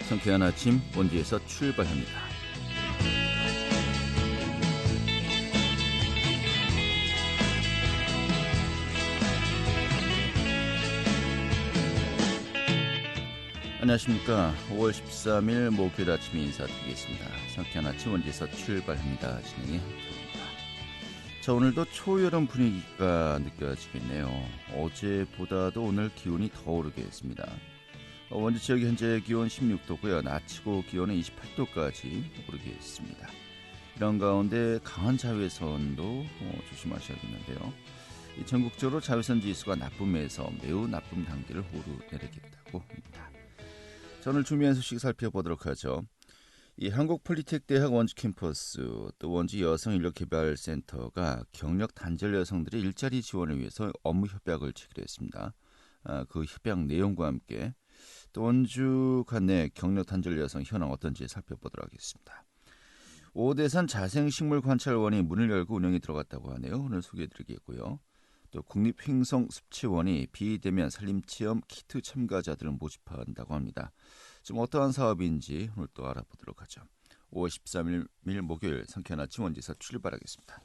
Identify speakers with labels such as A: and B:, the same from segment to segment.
A: 상쾌한 아침 원지에서 출발합니다. 안녕하십니까. 5월 13일 목요일 아침 인사드리겠습니다. 상쾌한 아침 원지에서 출발합니다. 진행의 한태호입니다. 자, 오늘도 초여름 분위기가 느껴지겠네요. 어제보다도 오늘 기온이 더 오르겠습니다. 원주 지역의 현재 기온 16도고요. 낮 최고 기온은 28도까지 오르겠습니다. 이런 가운데 강한 자외선도 조심하셔야겠는데요. 전국적으로 자외선 지수가 나쁨에서 매우 나쁨 단계를 오르내리겠다고 합니다. 자, 오늘 준비한 소식 살펴보도록 하죠. 이 한국폴리텍대학 원주 캠퍼스 또 원주 여성인력개발센터가 경력 단절 여성들의 일자리 지원을 위해서 업무 협약을 체결했습니다. 그 협약 내용과 함께 또 원주 관내 경력 단절 여성 현황 어떤지 살펴보도록 하겠습니다. 오대산 자생식물관찰원이 문을 열고 운영에 들어갔다고 하네요. 오늘 소개해드리겠고요. 또 국립횡성습체원이 비대면 산림체험 키트 참가자들을 모집한다고 합니다. 지금 어떠한 사업인지 오늘 또 알아보도록 하죠. 5월 13일 목요일 상쾌한 아침 원지에서 출발하겠습니다.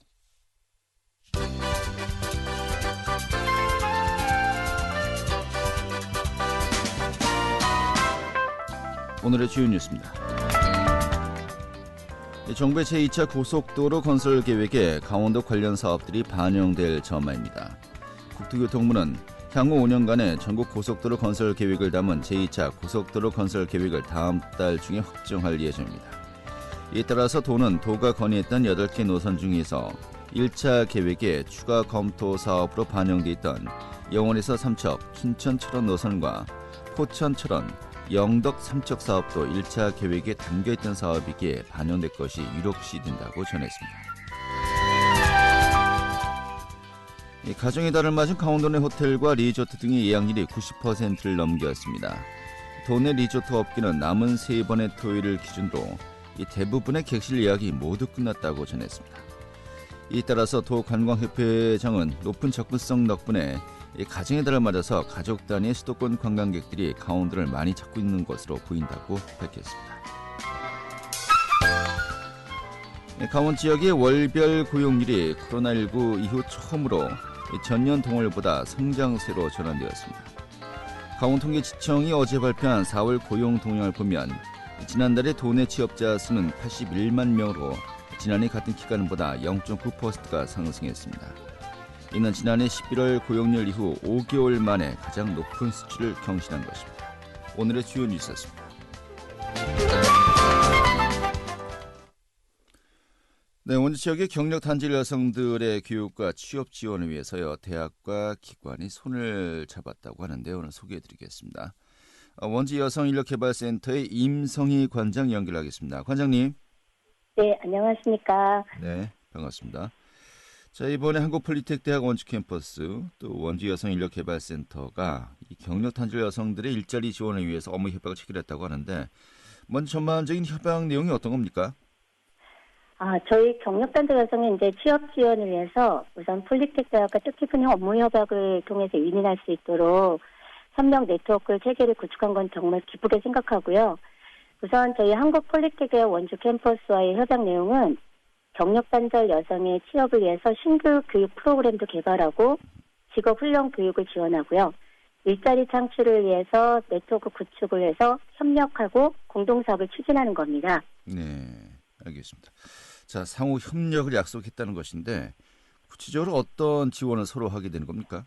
A: 오늘의 주요 뉴스입니다. 정부의 제2차 고속도로 건설 계획에 강원도 관련 사업들이 반영될 전망입니다. 국토교통부는 향후 5년간의 전국 고속도로 건설 계획을 담은 제2차 고속도로 건설 계획을 다음 달 중에 확정할 예정입니다. 이에 따라서 도는 도가 건의했던 8개 노선 중에서 1차 계획에 추가 검토 사업으로 반영돼 있던 영월에서 삼척, 춘천 철원 노선과 포천 철원, 영덕 삼척 사업도 1차 계획에 담겨있던 사업이기에 반영될 것이 유력시 된다고 전했습니다. 가정의 달을 맞은 강원도 내 호텔과 리조트 등의 예약률이 90%를 넘겼습니다. 도내 리조트 업계는 남은 3번의 토요일을 기준으로 대부분의 객실 예약이 모두 끝났다고 전했습니다. 이에 따라서 도 관광협회장은 높은 접근성 덕분에 가정의 달을 맞아서 가족 단위의 수도권 관광객들이 강원도를 많이 찾고 있는 것으로 보인다고 밝혔습니다. 강원 지역의 월별 고용률이 코로나19 이후 처음으로 전년 동월보다 성장세로 전환되었습니다. 강원통계지청이 어제 발표한 4월 고용 동향을 보면 지난달에 도내 취업자 수는 81만 명으로 지난해 같은 기간보다 0.9%가 상승했습니다. 이는 지난해 11월 고용률 이후 5개월 만에 가장 높은 수치를 경신한 것입니다. 오늘의 주요 뉴스였습니다. 네, 원주 지역의 경력 단절 여성들의 교육과 취업 지원을 위해서요, 대학과 기관이 손을 잡았다고 하는데 오늘 소개해드리겠습니다. 원주 여성인력개발센터의 임성희 관장 연결하겠습니다. 관장님.
B: 네, 안녕하십니까.
A: 네, 반갑습니다. 자, 이번에 한국폴리텍대학 원주 캠퍼스 또 원주 여성인력개발센터가 이 경력 단절 여성들의 일자리 지원을 위해서 업무 협약을 체결했다고 하는데 먼저 전반적인 협약 내용이 어떤 겁니까?
B: 저희 경력단절 여성의 이제 취업 지원을 위해서 우선 폴리텍대학과 뜻깊은 업무 협약을 통해서 윈윈할 수 있도록 협력 네트워크 체계를 구축한 건 정말 기쁘게 생각하고요. 우선 저희 한국폴리텍대학 원주 캠퍼스와의 협약 내용은 경력단절 여성의 취업을 위해서 신규 교육 프로그램도 개발하고 직업훈련 교육을 지원하고요. 일자리 창출을 위해서 네트워크 구축을 해서 협력하고 공동사업을 추진하는 겁니다.
A: 네, 알겠습니다. 자, 상호 협력을 약속했다는 것인데 구체적으로 어떤 지원을 서로 하게 되는 겁니까?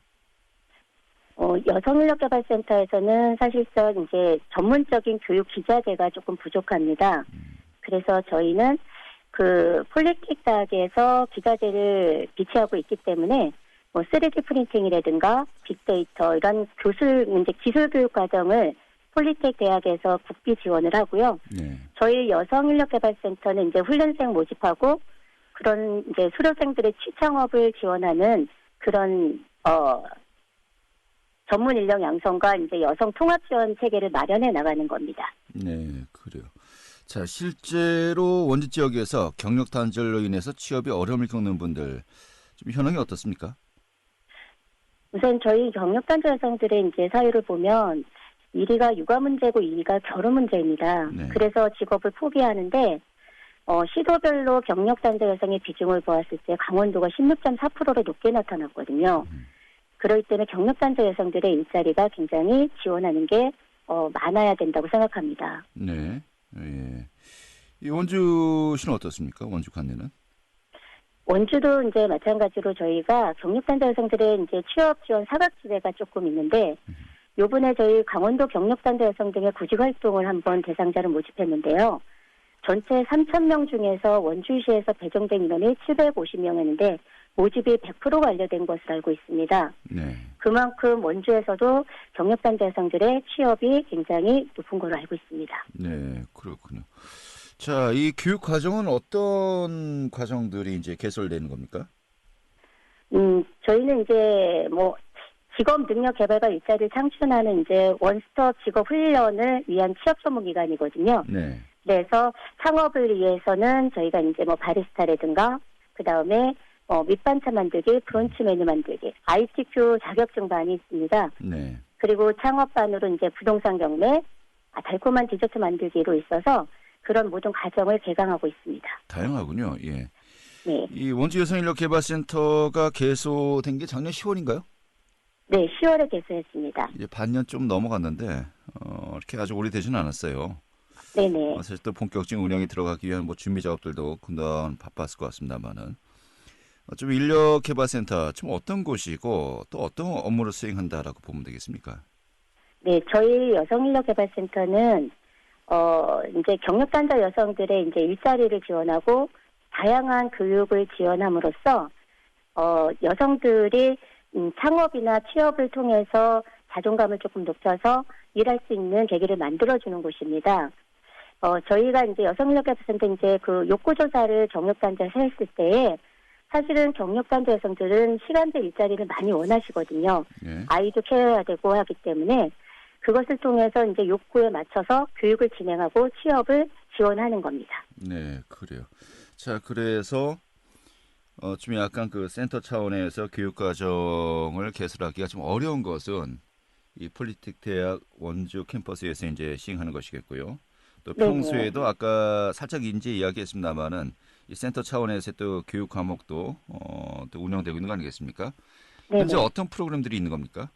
B: 여성인력개발센터에서는 사실상 이제 전문적인 교육 기자재가 조금 부족합니다. 그래서 저희는 그 폴리텍 대학에서 기자재를 비치하고 있기 때문에 3D 프린팅이라든가 빅데이터 이런 기술 교육 과정을 폴리텍 대학에서 국비 지원을 하고요. 네. 저희 여성인력개발센터는 이제 훈련생 모집하고 그런 이제 수료생들의 취창업을 지원하는 그런 전문 인력 양성과 이제 여성 통합 지원 체계를 마련해 나가는 겁니다.
A: 네, 그래요. 자, 실제로 원주 지역에서 경력 단절로 인해서 취업에 어려움을 겪는 분들 좀 현황이 어떻습니까?
B: 우선 저희 경력 단절 여성들의 이제 사유를 보면 1위가 육아 문제고 2위가 결혼 문제입니다.
A: 네.
B: 그래서 직업을 포기하는데 시도별로 경력단절 여성의 비중을 보았을 때 강원도가 16.4%로 높게 나타났거든요. 그렇기 때문에 경력단절 여성들의 일자리가 굉장히 지원하는 게 많아야 된다고 생각합니다.
A: 네. 예. 이 원주시는 어떻습니까? 원주 관내는?
B: 원주도 이제 마찬가지로 저희가 경력단절 여성들의 이제 취업 지원 사각지대가 조금 있는데 요번에 저희 강원도 경력단절 여성 등의 구직 활동을 한번 대상자를 모집했는데요. 전체 3,000명 중에서 원주시에서 배정된 인원이 750명이었는데 모집이 100% 완료된 것으로 알고 있습니다.
A: 네.
B: 그만큼 원주에서도 경력단절 여성들의 취업이 굉장히 높은 걸로 알고 있습니다.
A: 네, 그렇군요. 자, 이 교육 과정은 어떤 과정들이 이제 개설되는 겁니까?
B: 저희는 이제 직업 능력 개발과 일자리를 창출하는 이제 원스톱 직업 훈련을 위한 취업 전문 기관이거든요.
A: 네.
B: 그래서 창업을 위해서는 저희가 이제 바리스타라든가 그다음에 밑반찬 만들기, 브런치 메뉴 만들기, ITQ 자격증반이 있습니다.
A: 네.
B: 그리고 창업반으로 이제 부동산 경매, 달콤한 디저트 만들기로 있어서 그런 모든 과정을 개강하고 있습니다.
A: 다양하군요. 예.
B: 네.
A: 이 원주 여성인력개발센터가 개소된 게 작년 10월인가요?
B: 네, 10월에 개소했습니다.
A: 이제 반년 좀 넘어갔는데 이렇게 아주 오래되지는 않았어요.
B: 네네.
A: 사실 또 본격적인 운영에 들어가기 위한 준비 작업들도 그동안 바빴을 것 같습니다만은 좀 인력개발센터 좀 어떤 곳이고 또 어떤 업무를 수행한다라고 보면 되겠습니까?
B: 네, 저희 여성인력개발센터는 이제 경력단절 여성들의 이제 일자리를 지원하고 다양한 교육을 지원함으로써 여성들이 창업이나 취업을 통해서 자존감을 조금 높여서 일할 수 있는 계기를 만들어주는 곳입니다. 저희가 이제 여성인력개발센터 이제 그 욕구조사를 경력단절에서 했을 때에 사실은 경력단절 여성들은 시간제 일자리를 많이 원하시거든요.
A: 예.
B: 아이도 케어해야 되고 하기 때문에 그것을 통해서 이제 욕구에 맞춰서 교육을 진행하고 취업을 지원하는 겁니다.
A: 네, 그래요. 자, 그래서 좀 약간 그 센터 차원에서 교육 과정을 개설하기가 좀 어려운 것은 이 폴리텍 대학 원주 캠퍼스에서 이제 시행하는 것이겠고요. 또
B: 네네.
A: 평소에도 아까 살짝 이제 이야기했습니다만은 이 센터 차원에서 또 교육 과목도 또 운영되고 있는 거 아니겠습니까?
B: 네네.
A: 현재 어떤 프로그램들이 있는 겁니까?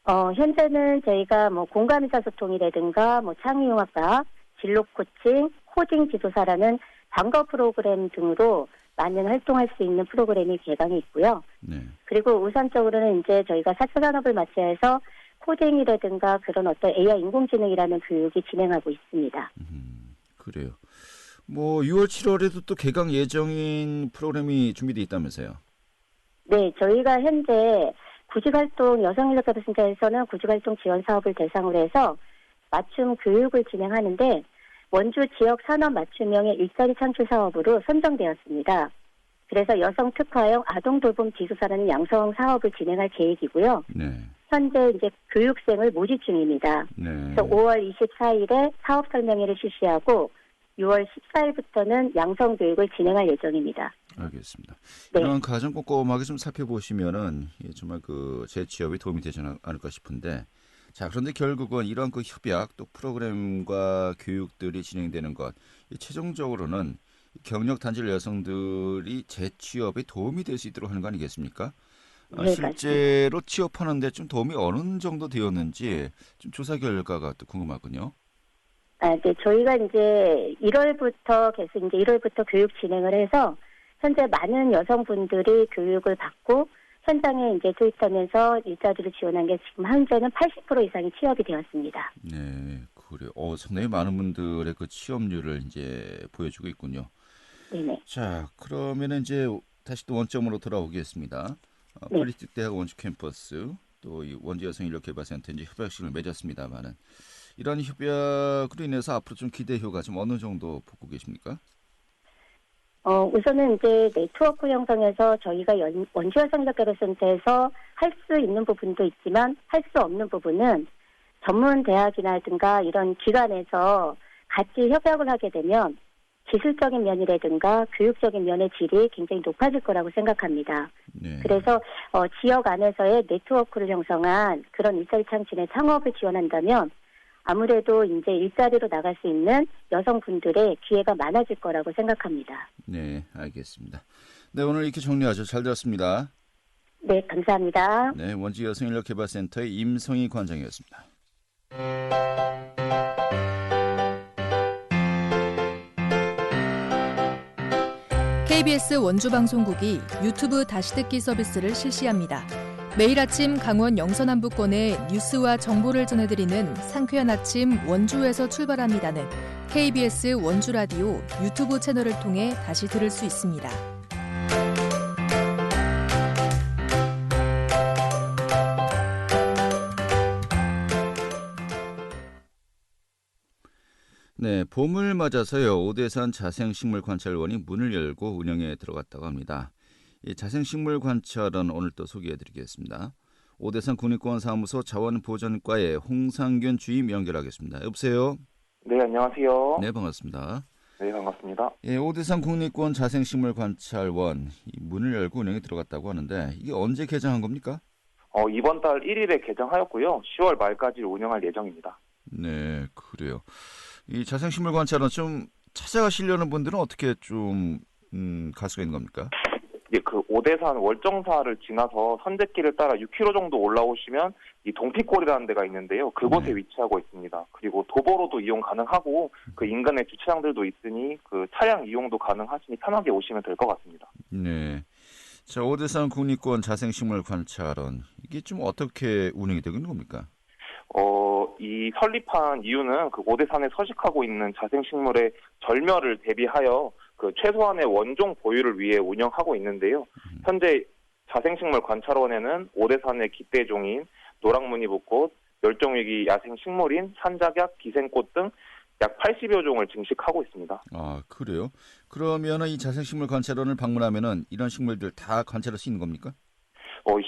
B: 현재는 저희가 공감의사소통이라든가 창의융합과 진로 코칭, 코딩 지도사라는 방과 프로그램 등으로 많은 활동할 수 있는 프로그램이 개강이 있고요.
A: 네.
B: 그리고 우선적으로는 이제 저희가 4차 산업을 맞이해서 코딩이라든가 그런 어떤 AI 인공지능이라는 교육이 진행하고 있습니다.
A: 그래요. 6월, 7월에도 또 개강 예정인 프로그램이 준비되어 있다면서요?
B: 네, 저희가 현재 구직활동 여성인력개발센터에서는 구직활동 지원 사업을 대상으로 해서 맞춤 교육을 진행하는데 원주 지역 산업 맞춤형의 일자리 창출 사업으로 선정되었습니다. 그래서 여성 특화형 아동 돌봄 지도사라는 양성 사업을 진행할 계획이고요.
A: 네.
B: 현재 이제 교육생을 모집 중입니다.
A: 네.
B: 그래서 5월 24일에 사업 설명회를 실시하고 6월 14일부터는 양성 교육을 진행할 예정입니다.
A: 알겠습니다.
B: 네.
A: 이런 과정 꼼꼼하게 좀 살펴보시면은 정말 그 재취업에 도움이 되지 않을까 싶은데, 자, 그런데 결국은 이런 그 협약 또 프로그램과 교육들이 진행되는 것, 최종적으로는 경력 단절 여성들이 재취업에 도움이 될 수 있도록 하는 거 아니겠습니까?
B: 네,
A: 실제로 취업하는데 좀 도움이 어느 정도 되었는지 좀 조사 결과가 또 궁금하군요.
B: 네, 저희가 이제 1월부터 계속 이제 1월부터 교육 진행을 해서 현재 많은 여성분들이 교육을 받고 현장에 이제 투입하면서 일자리를 지원한 게 지금 현재는 80% 이상이 취업이 되었습니다.
A: 네, 그래요. 상당히 많은 분들의 그 취업률을 이제 보여주고 있군요.
B: 네네.
A: 자, 그러면은 이제 다시 또 원점으로 돌아오겠습니다.
B: 네.
A: 폴리텍 대학 원주 캠퍼스 또 이 원주 여성인력개발센터 이제 협약식을 맺었습니다만은 이런 협약으로 인해서 앞으로 좀 기대효가 좀 어느 정도 보고 계십니까?
B: 우선은 이제 네트워크 형성에서 저희가 원주 여성인력개발센터에서 할 수 있는 부분도 있지만 할 수 없는 부분은 전문 대학이라든가 이런 기관에서 같이 협약을 하게 되면 기술적인 면이라든가 교육적인 면의 질이 굉장히 높아질 거라고 생각합니다.
A: 네.
B: 그래서 지역 안에서의 네트워크를 형성한 그런 일자리 창출의 창업을 지원한다면 아무래도 이제 일자리로 나갈 수 있는 여성분들의 기회가 많아질 거라고 생각합니다.
A: 네, 알겠습니다. 네, 오늘 이렇게 정리하죠. 잘 들었습니다.
B: 네, 감사합니다.
A: 네, 원지 여성인력개발센터의 임성희 관장이었습니다.
C: KBS 원주방송국이 유튜브 다시 듣기 서비스를 실시합니다. 매일 아침 강원 영서남부권의 뉴스와 정보를 전해드리는 상쾌한 아침 원주에서 출발합니다는 KBS 원주라디오 유튜브 채널을 통해 다시 들을 수 있습니다.
A: 네, 봄을 맞아서요. 오대산 자생식물관찰원이 문을 열고 운영에 들어갔다고 합니다. 이 자생식물관찰원 오늘 또 소개해드리겠습니다. 오대산 국립공원사무소 자원보전과의 홍상균 주임 연결하겠습니다. 여보세요?
D: 네, 안녕하세요.
A: 네, 반갑습니다.
D: 네, 반갑습니다.
A: 예, 오대산 국립공원 자생식물관찰원 문을 열고 운영에 들어갔다고 하는데 이게 언제 개장한 겁니까?
D: 이번 달 1일에 개장하였고요. 10월 말까지 운영할 예정입니다.
A: 네, 그래요. 이 자생식물관찰원 좀 찾아가시려는 분들은 어떻게 좀 갈 수가 있는 겁니까?
D: 예, 그 오대산 월정사를 지나서 선제길을 따라 6km 정도 올라오시면 이 동피골이라는 데가 있는데요. 그곳에
A: 네.
D: 위치하고 있습니다. 그리고 도보로도 이용 가능하고 그 인근에 주차장들도 있으니 그 차량 이용도 가능하시니 편하게 오시면 될 것 같습니다.
A: 네. 자, 오대산 국립공원 자생식물관찰원 이게 좀 어떻게 운영이 되고 있는 겁니까?
D: 이 설립한 이유는 그 오대산에 서식하고 있는 자생식물의 절멸을 대비하여 그 최소한의 원종 보유를 위해 운영하고 있는데요. 현재 자생식물 관찰원에는 오대산의 기대종인 노랑무늬붓꽃, 멸종위기 야생식물인 산작약, 기생꽃 등 약 80여 종을 증식하고 있습니다.
A: 아, 그래요? 그러면은 이 자생식물관찰원을 방문하면은 이런 식물들 다 관찰할 수 있는 겁니까?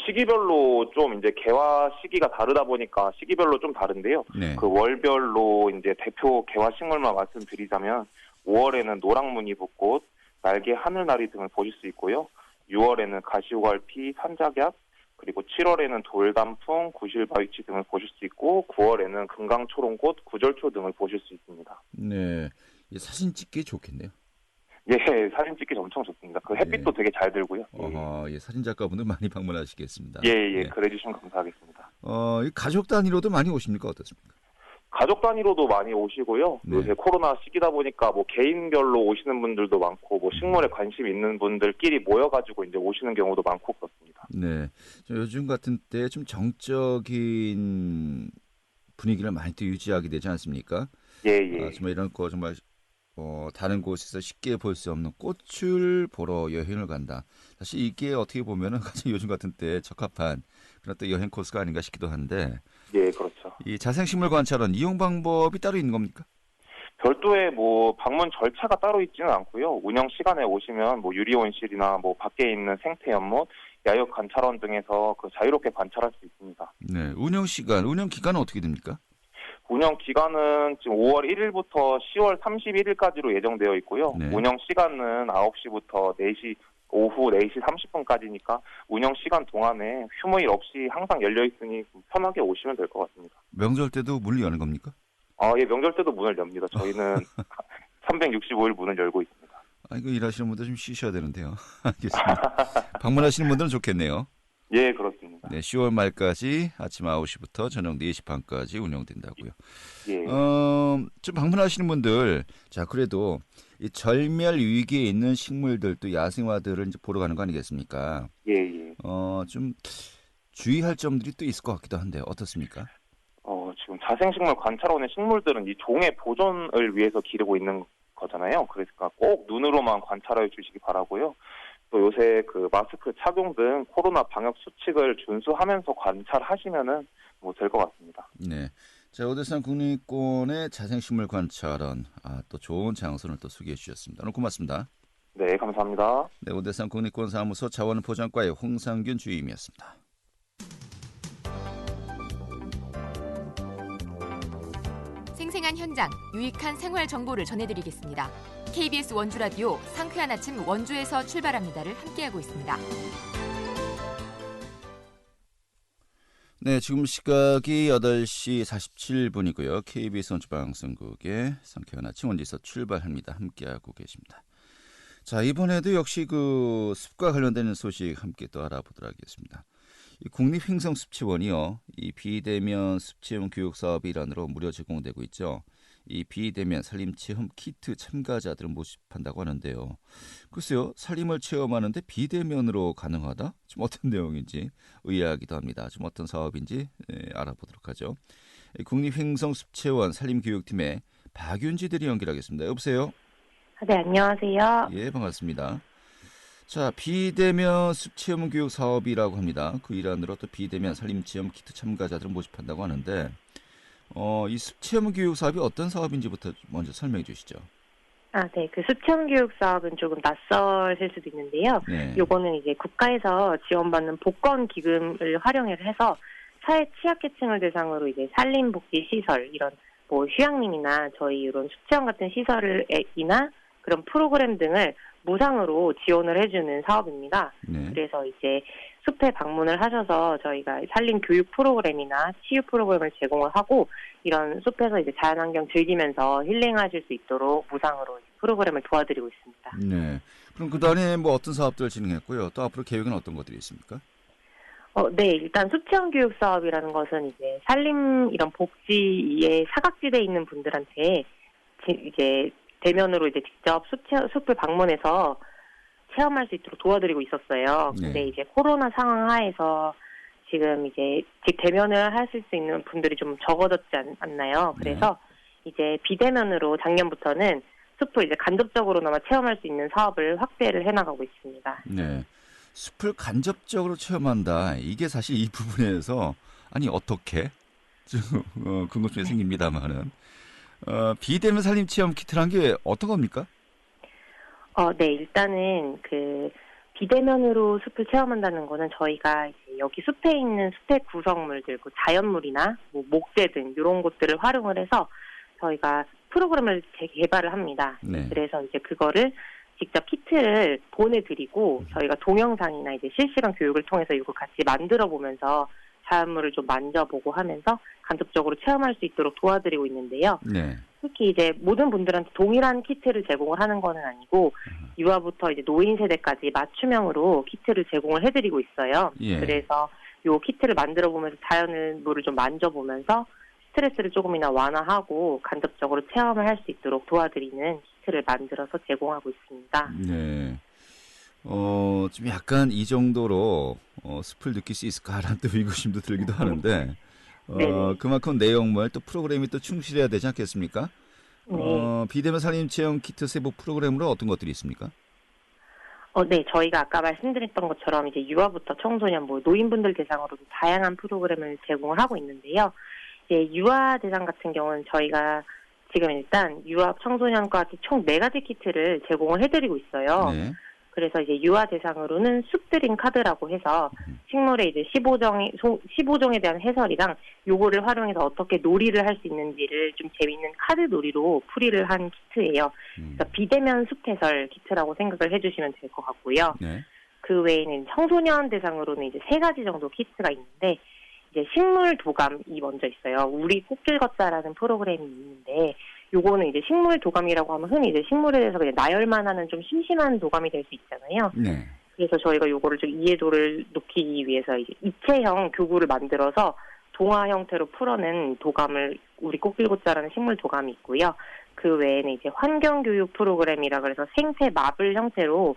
D: 시기별로 좀 이제 개화 시기가 다르다 보니까 시기별로 좀 다른데요.
A: 네.
D: 그 월별로 이제 대표 개화 식물만 말씀드리자면 5월에는 노랑무늬붓꽃, 날개 하늘나리 등을 보실 수 있고요. 6월에는 가시오갈피, 산작약, 그리고 7월에는 돌단풍, 구실바위치 등을 보실 수 있고 9월에는 금강초롱꽃, 구절초 등을 보실 수 있습니다.
A: 네. 이 사진 찍기 좋겠네요.
D: 예, 사진 찍기 엄청 좋습니다. 그 햇빛도 되게 잘 들고요.
A: 예, 사진 작가분들 많이 방문하시겠습니다.
D: 예,
A: 네.
D: 그래 주시면 감사하겠습니다.
A: 이 가족 단위로도 많이 오십니까? 어떻습니까?
D: 가족 단위로도 많이 오시고요.
A: 네.
D: 요새 코로나 시기다 보니까 뭐 개인별로 오시는 분들도 많고 뭐 식물에 관심 있는 분들끼리 모여가지고 이제 오시는 경우도 많고 그렇습니다.
A: 네. 요즘 같은 때 좀 정적인 분위기를 많이 또 유지하게 되지 않습니까?
D: 예.
A: 정말 이런 거 정말 다른 곳에서 쉽게 볼 수 없는 꽃을 보러 여행을 간다. 사실 이게 어떻게 보면은 가장 요즘 같은 때 적합한 그런 또 여행 코스가 아닌가 싶기도 한데.
D: 예, 그렇죠.
A: 이 자생식물 관찰원 이용 방법이 따로 있는 겁니까?
D: 별도의 뭐 방문 절차가 따로 있지는 않고요. 운영 시간에 오시면 뭐 유리온실이나 뭐 밖에 있는 생태 연못, 야육 관찰원 등에서 그 자유롭게 관찰할 수 있습니다.
A: 네. 운영 기간은 어떻게 됩니까?
D: 운영 기간은 지금 5월 1일부터 10월 31일까지로 예정되어 있고요.
A: 네.
D: 운영 시간은 9시부터 4시, 오후 4시 30분까지니까 운영 시간 동안에 휴무일 없이 항상 열려 있으니 편하게 오시면 될 것 같습니다.
A: 명절 때도 문을 여는 겁니까?
D: 예, 명절 때도 문을 엽니다. 저희는 365일 문을 열고 있습니다.
A: 이거 일하시는 분들 좀 쉬셔야 되는데요. 알겠습니다. 방문하시는 분들은 좋겠네요.
D: 예, 그렇습니다.
A: 네, 10월 말까지 아침 9시부터 저녁 4시 반까지 운영된다고요.
D: 예.
A: 좀 방문하시는 분들, 자, 그래도 이 절멸 위기에 있는 식물들 또 야생화들을 이제 보러 가는 거 아니겠습니까?
D: 예.
A: 좀 주의할 점들이 또 있을 것 같기도 한데 어떻습니까?
D: 지금 자생식물 관찰원의 식물들은 이 종의 보존을 위해서 기르고 있는 거잖아요. 그러니까 꼭 눈으로만 관찰해 주시기 바라고요. 또 요새 그 마스크 착용 등 코로나 방역 수칙을 준수하면서 관찰하시면은 뭐 될 것 같습니다.
A: 네. 자, 오대산 국립공원의 자생식물 관찰원, 또 좋은 장소를 또 소개해 주셨습니다. 오늘 고맙습니다.
D: 네, 감사합니다.
A: 네, 오대산 국립공원 사무소 자원보전과의 홍상균 주임이었습니다.
E: 생생한 현장, 유익한 생활 정보를 전해드리겠습니다. KBS 원주 라디오 상쾌한 아침 원주에서 출발합니다를 함께하고 있습니다.
A: 네, 지금 시각이 8시 47분이고요. KBS 원주방송국의 상쾌한 아침 원주에서 출발합니다. 함께하고 계십니다. 자, 이번에도 역시 그 숲과 관련된 소식 함께 또 알아보도록 하겠습니다. 이 국립행성습체원이요, 이 비대면 숲체험 교육 사업의 일환으로 무료 제공되고 있죠. 이 비대면 산림체험 키트 참가자들을 모집한다고 하는데요. 글쎄요, 산림을 체험하는데 비대면으로 가능하다? 좀 어떤 내용인지 의아하기도 합니다. 좀 어떤 사업인지 알아보도록 하죠. 국립행성습체원 산림교육팀의 박윤지 대리 연결하겠습니다. 여보세요?
F: 네, 안녕하세요.
A: 예, 반갑습니다. 자, 비대면 숲체험 교육 사업이라고 합니다. 그 일환으로 또 비대면 산림체험 키트 참가자들을 모집한다고 하는데 이 숲체험 교육 사업이 어떤 사업인지부터 먼저 설명해 주시죠.
F: 네, 그 숲체험 교육 사업은 조금 낯설실 수도 있는데요.
A: 네.
F: 요거는 이제 국가에서 지원받는 복권 기금을 활용해서 사회 취약계층을 대상으로 이제 산림복지 시설, 이런 뭐 휴양림이나 저희 이런 숲체험 같은 시설이나 그런 프로그램 등을 무상으로 지원을 해주는 사업입니다.
A: 네.
F: 그래서 이제 숲에 방문을 하셔서 저희가 산림 교육 프로그램이나 치유 프로그램을 제공을 하고, 이런 숲에서 이제 자연환경 즐기면서 힐링하실 수 있도록 무상으로 프로그램을 도와드리고 있습니다.
A: 네. 그럼 그동안에 뭐 어떤 사업들을 진행했고요. 또 앞으로 계획은 어떤 것들이 있습니까?
F: 네, 일단 숲체험 교육 사업이라는 것은 이제 산림 이런 복지에 사각지대에 있는 분들한테 이제 대면으로 이제 직접 숲을 방문해서 체험할 수 있도록 도와드리고 있었어요. 근데
A: 네.
F: 이제 코로나 상황 하에서 지금 이제 대면을 하실 수 있는 분들이 좀 적어졌지 않나요? 그래서 이제 비대면으로 작년부터는 숲을 이제 간접적으로나마 체험할 수 있는 사업을 확대를 해나가고 있습니다.
A: 네. 숲을 간접적으로 체험한다. 이게 사실 이 부분에서 아니 어떻게 좀 궁금증이 생깁니다만은 비대면 산림 체험 키트란 게 어떤 겁니까?
F: 네, 일단은 그 비대면으로 숲을 체험한다는 거는 저희가 이제 여기 숲에 있는 숲의 구성물들, 그 자연물이나 뭐 목재 등 이런 것들을 활용을 해서 저희가 프로그램을 개발을 합니다.
A: 네.
F: 그래서 이제 그거를 직접 키트를 보내드리고 저희가 동영상이나 이제 실시간 교육을 통해서 이걸 같이 만들어 보면서 자연물을 좀 만져보고 하면서 간접적으로 체험할 수 있도록 도와드리고 있는데요.
A: 네.
F: 특히 이제 모든 분들한테 동일한 키트를 제공을 하는 거는 아니고 유아부터 이제 노인 세대까지 맞춤형으로 키트를 제공을 해드리고 있어요.
A: 예.
F: 그래서 요 키트를 만들어 보면서 자연물을 좀 만져보면서 스트레스를 조금이나 완화하고 간접적으로 체험을 할 수 있도록 도와드리는 키트를 만들어서 제공하고 있습니다.
A: 네. 좀 약간 이 정도로 숲을 느낄 수 있을까라는 또 의구심도 들기도 하는데 그만큼 내용물 또 프로그램이 또 충실해야 되지 않겠습니까?
F: 네.
A: 비대면 산림 체험 키트 세부 프로그램으로 어떤 것들이 있습니까?
F: 네, 저희가 아까 말씀드렸던 것처럼 이제 유아부터 청소년, 뭐 노인분들 대상으로도 다양한 프로그램을 제공을 하고 있는데요. 이제 유아 대상 같은 경우는 저희가 지금 일단 유아 청소년까지 총 4가지 키트를 제공을 해드리고 있어요.
A: 네.
F: 그래서 이제 유아 대상으로는 숲드림 카드라고 해서 식물의 이제 15종에 대한 해설이랑 요거를 활용해서 어떻게 놀이를 할 수 있는지를 좀 재미있는 카드 놀이로 풀이를 한 키트예요. 그러니까 비대면 숲 해설 키트라고 생각을 해주시면 될 것 같고요.
A: 네.
F: 그 외에는 청소년 대상으로는 이제 3가지 정도 키트가 있는데, 이제 식물 도감이 먼저 있어요. 우리 꽃길 걷자라는 프로그램이 있는데, 요거는 이제 식물 도감이라고 하면 흔히 이제 식물에 대해서 그냥 나열만 하는 좀 심심한 도감이 될 수 있잖아요.
A: 네.
F: 그래서 저희가 요거를 좀 이해도를 높이기 위해서 이제 입체형 교구를 만들어서 동화 형태로 풀어낸 도감을 우리 꽃길 걷자라는 식물 도감이 있고요. 그 외에는 이제 환경교육 프로그램이라 그래서 생태 마블 형태로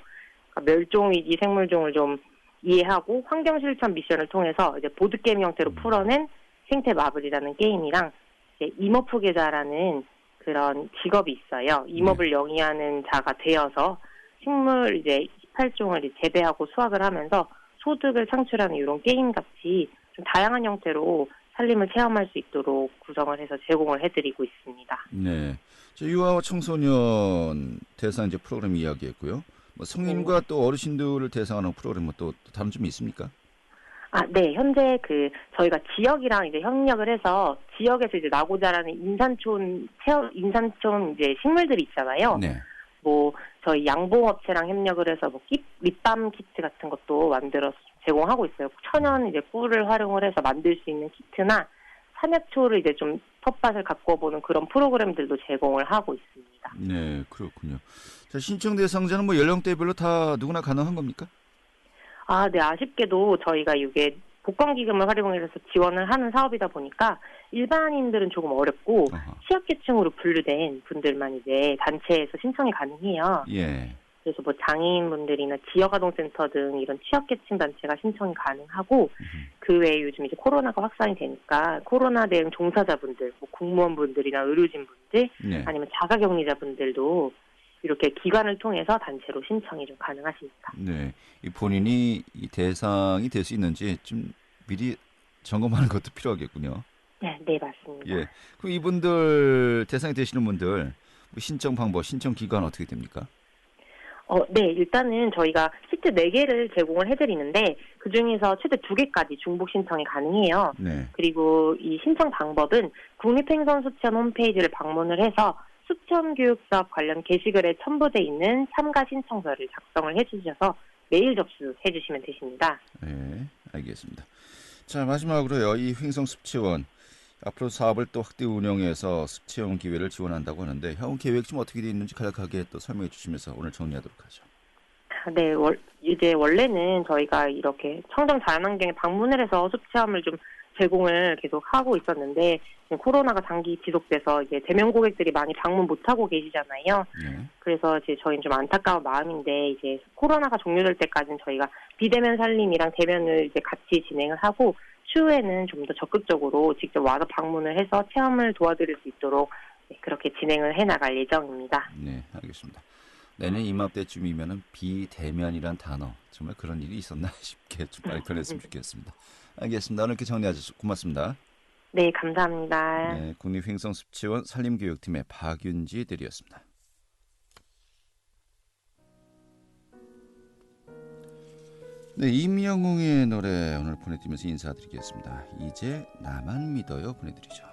F: 멸종위기 생물종을 좀 이해하고 환경 실천 미션을 통해서 이제 보드게임 형태로 풀어낸 생태 마블이라는 게임이랑 이제 임업후 계좌라는 그런 직업이 있어요. 임업을 영위하는 자가 되어서 식물 이제 18종을 이제 재배하고 수확을 하면서 소득을 창출하는 이런 게임 같이 좀 다양한 형태로 산림을 체험할 수 있도록 구성을 해서 제공을 해드리고 있습니다.
A: 네. 유아와 청소년 대상 이제 프로그램 이야기했고요. 뭐 성인과 또 어르신들을 대상하는 프로그램은 또 다른 점이 있습니까?
F: 네. 현재 저희가 지역이랑 이제 협력을 해서 지역에서 이제 나고 자라는 인산촌 이제 식물들이 있잖아요.
A: 네.
F: 뭐 저희 양봉업체랑 협력을 해서 뭐 립밤 키트 같은 것도 만들어서 제공하고 있어요. 천연 이제 꿀을 활용을 해서 만들 수 있는 키트나 삼약초를 이제 좀 텃밭을 가꾸어 보는 그런 프로그램들도 제공을 하고 있습니다.
A: 네, 그렇군요. 자, 신청 대상자는 뭐 연령대별로 다 누구나 가능한 겁니까?
F: 네, 아쉽게도 저희가 이게 복권기금을 활용해서 지원을 하는 사업이다 보니까 일반인들은 조금 어렵고
A: 아하.
F: 취약계층으로 분류된 분들만 이제 단체에서 신청이 가능해요.
A: 예.
F: 그래서 뭐 장애인분들이나 지역아동센터 등 이런 취약계층 단체가 신청이 가능하고 그 외에 요즘 이제 코로나가 확산이 되니까 코로나 대응 종사자분들, 뭐 공무원분들이나 의료진분들
A: 네.
F: 아니면 자가격리자분들도 이렇게 기관을 통해서 단체로 신청이 좀 가능하십니다.
A: 네. 이 본인이 이 대상이 될 수 있는지 좀 미리 점검하는 것도 필요하겠군요.
F: 네, 맞습니다.
A: 예. 그럼 이분들 대상이 되시는 분들 뭐 신청 방법, 신청 기간 어떻게 됩니까?
F: 네, 일단은 저희가 키트 4개를 제공을 해드리는데 그중에서 최대 2개까지 중복 신청이 가능해요.
A: 네.
F: 그리고 이 신청 방법은 국립행선수체원 홈페이지를 방문을 해서 수천교육사업 관련 게시글에 첨부돼 있는 참가 신청서를 작성을 해주셔서 메일 접수해 주시면 되십니다.
A: 네, 알겠습니다. 자, 마지막으로요. 이 횡성습치원 앞으로 사업을 또 확대 운영해서 습치원 기회를 지원한다고 하는데 향후 계획 좀 어떻게 되어 있는지 간략하게 또 설명해 주시면서 오늘 정리하도록 하죠.
F: 네, 이제 원래는 저희가 이렇게 청정 자연환경에 방문을 해서 숲체험을 좀 제공을 계속 하고 있었는데 코로나가 장기 지속돼서 이제 대면 고객들이 많이 방문 못 하고 계시잖아요.
A: 네.
F: 그래서 이제 저희는 좀 안타까운 마음인데 이제 코로나가 종료될 때까지는 저희가 비대면 살림이랑 대면을 이제 같이 진행을 하고 추후에는 좀 더 적극적으로 직접 와서 방문을 해서 체험을 도와드릴 수 있도록 그렇게 진행을 해나갈 예정입니다.
A: 네, 알겠습니다. 내년 이맘때쯤이면은 비대면이란 단어 정말 그런 일이 있었나 싶게 좀 빨리 꺼냈으면 좋겠습니다. 알겠습니다. 오늘 이렇게 정리하셔서 고맙습니다.
F: 네, 감사합니다.
A: 네, 국립횡성습치원 산림교육팀의 박윤지 대리였습니다. 네, 임영웅의 노래 오늘 보내드리면서 인사드리겠습니다. 이제 나만 믿어요 보내드리죠.